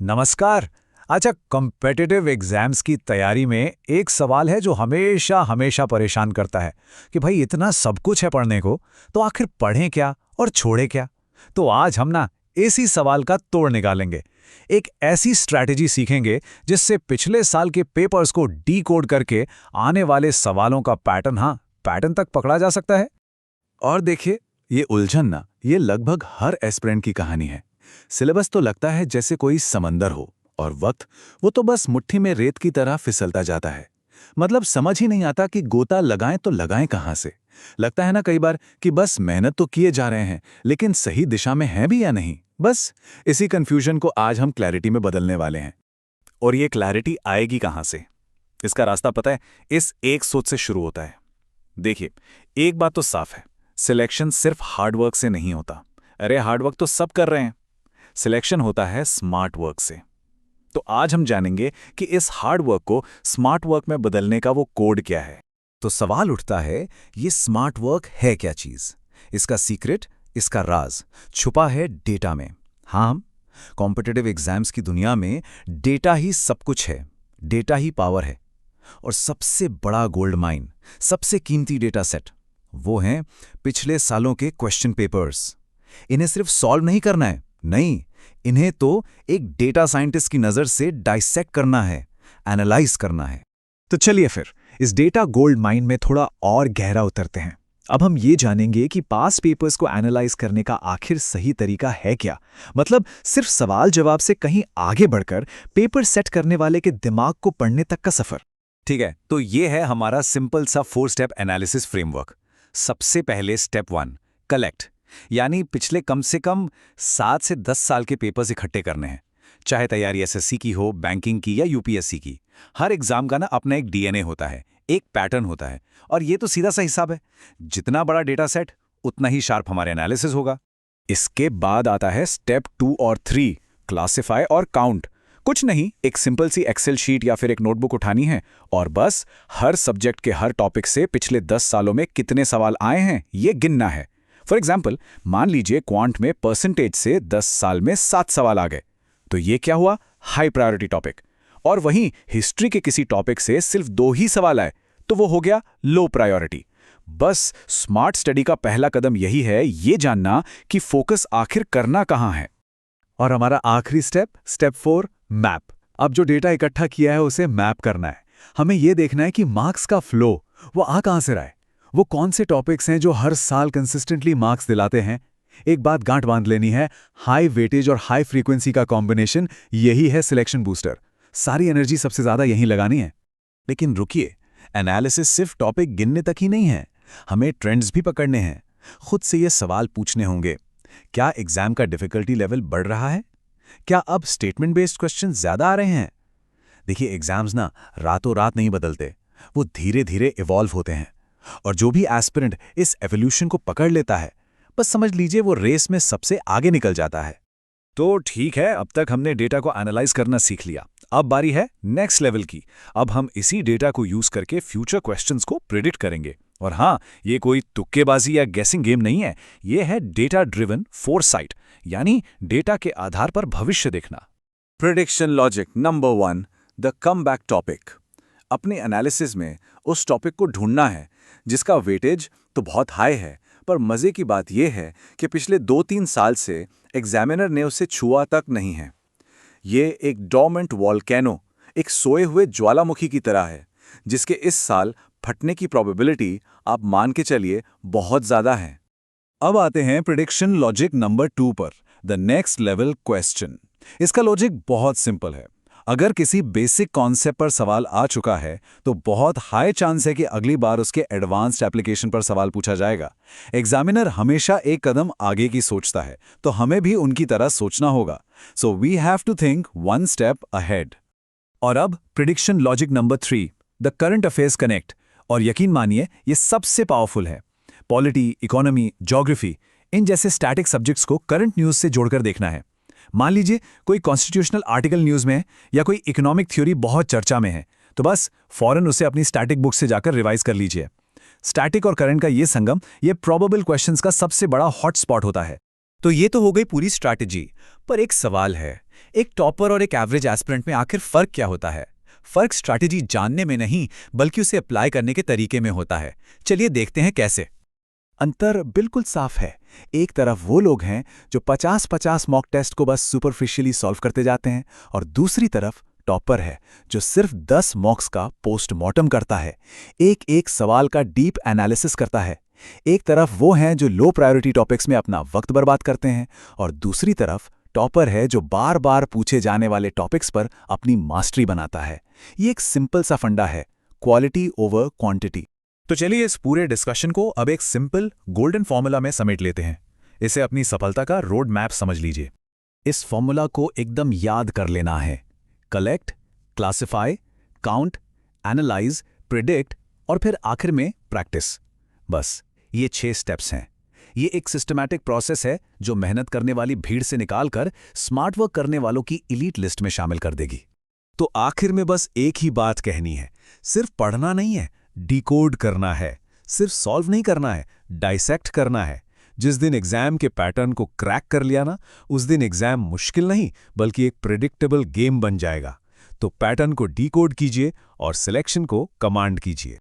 नमस्कार। अच्छा, competitive exams की तैयारी में एक सवाल है जो हमेशा हमेशा परेशान करता है कि भाई इतना सब कुछ है पढ़ने को, तो आखिर पढ़ें क्या और छोड़ें क्या। तो आज हम ना इसी सवाल का तोड़ निकालेंगे। एक ऐसी स्ट्रैटेजी सीखेंगे जिससे पिछले साल के पेपर्स को डीकोड करके आने वाले सवालों का पैटर्न तक पकड़ा जा सकता है। और देखिए, ये उलझन ना ये लगभग हर एस्पिरेंट की कहानी है। सिलेबस तो लगता है जैसे कोई समंदर हो, और वक्त वो तो बस मुट्ठी में रेत की तरह फिसलता जाता है। मतलब समझ ही नहीं आता कि गोता लगाएं तो लगाएं कहां से। लगता है ना कई बार कि बस मेहनत तो किए जा रहे हैं, लेकिन सही दिशा में हैं भी या नहीं। बस इसी कंफ्यूजन को आज हम क्लैरिटी में बदलने वाले हैं। और ये क्लैरिटी आएगी कहां से? इसका रास्ता पता है, इस एक सोच से शुरू होता है। देखिए, एक बात तो साफ है, सिलेक्शन सिर्फ हार्डवर्क से नहीं होता। अरे हार्डवर्क तो सब कर रहे हैं, सिलेक्शन होता है स्मार्ट वर्क से। तो आज हम जानेंगे कि इस हार्ड वर्क को स्मार्ट वर्क में बदलने का वो कोड क्या है। तो सवाल उठता है, ये स्मार्ट वर्क है क्या चीज? इसका सीक्रेट, इसका राज छुपा है डेटा में। हाँ, कॉम्पिटिटिव एग्जाम्स की दुनिया में डेटा ही सब कुछ है, डेटा ही पावर है। और सबसे बड़ा गोल्ड माइन, सबसे कीमती डेटा सेट, वो हैं पिछले सालों के क्वेश्चन पेपर्स। इन्हें सिर्फ सॉल्व नहीं करना है, नहीं, इन्हें तो एक डेटा साइंटिस्ट की नजर से डाइसेक्ट करना है, एनालाइज करना है। तो चलिए फिर इस डेटा गोल्ड माइन में थोड़ा और गहरा उतरते हैं। अब हम ये जानेंगे कि पास्ट पेपर्स को एनालाइज करने का आखिर सही तरीका है क्या। मतलब सिर्फ सवाल जवाब से कहीं आगे बढ़कर पेपर सेट करने वाले के दिमाग को पढ़ने तक का सफर। ठीक है, तो ये है हमारा सिंपल सा 4 स्टेप एनालिसिस फ्रेमवर्क। सबसे पहले स्टेप 1, कलेक्ट, यानी पिछले कम से कम 7 से 10 साल के पेपर्स इकट्ठे करने हैं। चाहे तैयारी एसएससी की हो, बैंकिंग की या यूपीएससी की। हर एग्जाम का ना अपना एक डीएनए होता है, एक पैटर्न होता है। और ये तो सीधा सा हिसाब है, जितना बड़ा डेटा सेट उतना ही शार्प हमारे एनालिसिस होगा। इसके बाद आता है स्टेप 2 और 3, क्लासिफाई और काउंट। कुछ नहीं, एक सिंपल सी एक्सेल शीट या फिर एक नोटबुक उठानी है और बस हर सब्जेक्ट के हर टॉपिक से पिछले 10 सालों में कितने सवाल आए हैं ये गिनना है। फॉर एग्जाम्पल, मान लीजिए क्वांट में परसेंटेज से 10 साल में 7 सवाल आ गए, तो ये क्या हुआ? High priority topic. और वहीं हिस्ट्री के किसी टॉपिक से सिर्फ 2 ही सवाल आए, तो वो हो गया लो प्रायोरिटी। बस स्मार्ट स्टडी का पहला कदम यही है, ये जानना कि फोकस आखिर करना कहां है। और हमारा आखिरी स्टेप, स्टेप 4, मैप। अब जो डेटा इकट्ठा किया है उसे मैप करना है। हमें यह देखना है कि मार्क्स का फ्लो वो आ कहां से रहा है, वो कौन से टॉपिक्स हैं जो हर साल कंसिस्टेंटली मार्क्स दिलाते हैं। एक बात गांठ बांध लेनी है, हाई वेटेज और हाई फ्रीक्वेंसी का कॉम्बिनेशन यही है सिलेक्शन बूस्टर। सारी एनर्जी सबसे ज्यादा यहीं लगानी है। लेकिन रुकिए, एनालिसिस सिर्फ टॉपिक गिनने तक ही नहीं है, हमें ट्रेंड्स भी पकड़ने हैं। खुद से ये सवाल पूछने होंगे, क्या एग्जाम का डिफिकल्टी लेवल बढ़ रहा है? क्या अब स्टेटमेंट बेस्ड क्वेश्चन ज्यादा आ रहे हैं? देखिए, एग्जाम्स ना रातों रात नहीं बदलते, वो धीरे धीरे इवॉल्व होते हैं। और जो भी एस्पिरेंट इस एवोल्यूशन को पकड़ लेता है, बस समझ लीजिए वो रेस में सबसे आगे निकल जाता है। तो ठीक है, अब तक हमने डेटा को एनालाइज करना सीख लिया। अब बारी है नेक्स्ट लेवल की। अब हम इसी डेटा को यूज करके फ्यूचर क्वेश्चंस को प्रिडिक्ट करेंगे। और हाँ, ये कोई तुक्केबाजी या गेसिंग गेम नहीं है, ये है डेटा ड्रिवन फोरसाइट, यानी डेटा के आधार पर भविष्य देखना। Prediction logic number 1, the comeback topic. अपने एनालिसिस में उस टॉपिक को ढूंढना है जिसका वेटेज तो बहुत हाई है, पर मजे की बात यह है कि पिछले 2-3 साल से एग्जामिनर ने उसे छुआ तक नहीं है। ये एक डोर्मेंट वॉल्केनो, एक सोए हुए ज्वालामुखी की तरह है, जिसके इस साल फटने की प्रोबेबिलिटी आप मान के चलिए बहुत ज्यादा है। अब आते हैं प्रेडिक्शन लॉजिक नंबर 2 पर, द नेक्स्ट लेवल क्वेश्चन। इसका लॉजिक बहुत सिंपल है। अगर किसी बेसिक कॉन्सेप्ट पर सवाल आ चुका है तो बहुत हाई चांस है कि अगली बार उसके एडवांस्ड एप्लीकेशन पर सवाल पूछा जाएगा। एग्जामिनर हमेशा एक कदम आगे की सोचता है, तो हमें भी उनकी तरह सोचना होगा। So we have to think 1 step ahead. और अब prediction logic number 3, the current affairs connect. और यकीन मानिए, ये सबसे पावरफुल है। पॉलिटी, इकोनॉमी, ज्योग्राफी, इन जैसे स्टैटिक सब्जेक्ट्स को करंट न्यूज से जोड़कर देखना है। मान लीजिए कोई कॉन्स्टिट्यूशनल आर्टिकल न्यूज में है या कोई इकोनॉमिक थ्योरी बहुत चर्चा में है, तो बस फौरन उसे अपनी स्टैटिक बुक से जाकर रिवाइज कर लीजिए। स्टैटिक और करंट का ये संगम, ये प्रोबेबल क्वेश्चंस का सबसे बड़ा हॉटस्पॉट होता है। तो ये तो हो गई पूरी स्ट्रैटेजी। पर एक सवाल है, एक टॉपर और एक एवरेज एस्पिरेंट में आखिर फर्क क्या होता है? फर्क स्ट्रैटेजी जानने में नहीं, बल्कि उसे अप्लाई करने के तरीके में होता है। चलिए देखते हैं कैसे। अंतर बिल्कुल साफ है। एक तरफ वो लोग हैं जो 50-50 मॉक टेस्ट को बस सुपरफिशियली सॉल्व करते जाते हैं, और दूसरी तरफ टॉपर है जो सिर्फ 10 मॉक्स का पोस्टमार्टम करता है, एक एक सवाल का डीप एनालिसिस करता है। एक तरफ वो हैं जो लो प्रायोरिटी टॉपिक्स में अपना वक्त बर्बाद करते हैं, और दूसरी तरफ टॉपर है जो बार बार पूछे जाने वाले टॉपिक्स पर अपनी मास्टरी बनाता है। ये एक सिंपल सा फंडा है, क्वालिटी ओवर क्वांटिटी। तो चलिए इस पूरे डिस्कशन को अब एक सिंपल गोल्डन फॉर्मूला में समेट लेते हैं। इसे अपनी सफलता का रोड मैप समझ लीजिए। इस फॉर्मूला को एकदम याद कर लेना है। Collect, classify, count, analyse, predict और फिर आखिर में प्रैक्टिस। बस ये 6 स्टेप्स हैं। ये एक सिस्टमैटिक प्रोसेस है जो मेहनत करने वाली भीड़ से निकालकर स्मार्ट वर्क करने वालों की एलीट लिस्ट में शामिल कर देगी। तो आखिर में बस एक ही बात कहनी है, सिर्फ पढ़ना नहीं है, डिकोड करना है। सिर्फ सॉल्व नहीं करना है, डाइसेक्ट करना है। जिस दिन एग्जाम के पैटर्न को क्रैक कर लिया ना, उस दिन एग्जाम मुश्किल नहीं बल्कि एक प्रेडिक्टेबल गेम बन जाएगा। तो पैटर्न को डिकोड कीजिए और सिलेक्शन को कमांड कीजिए।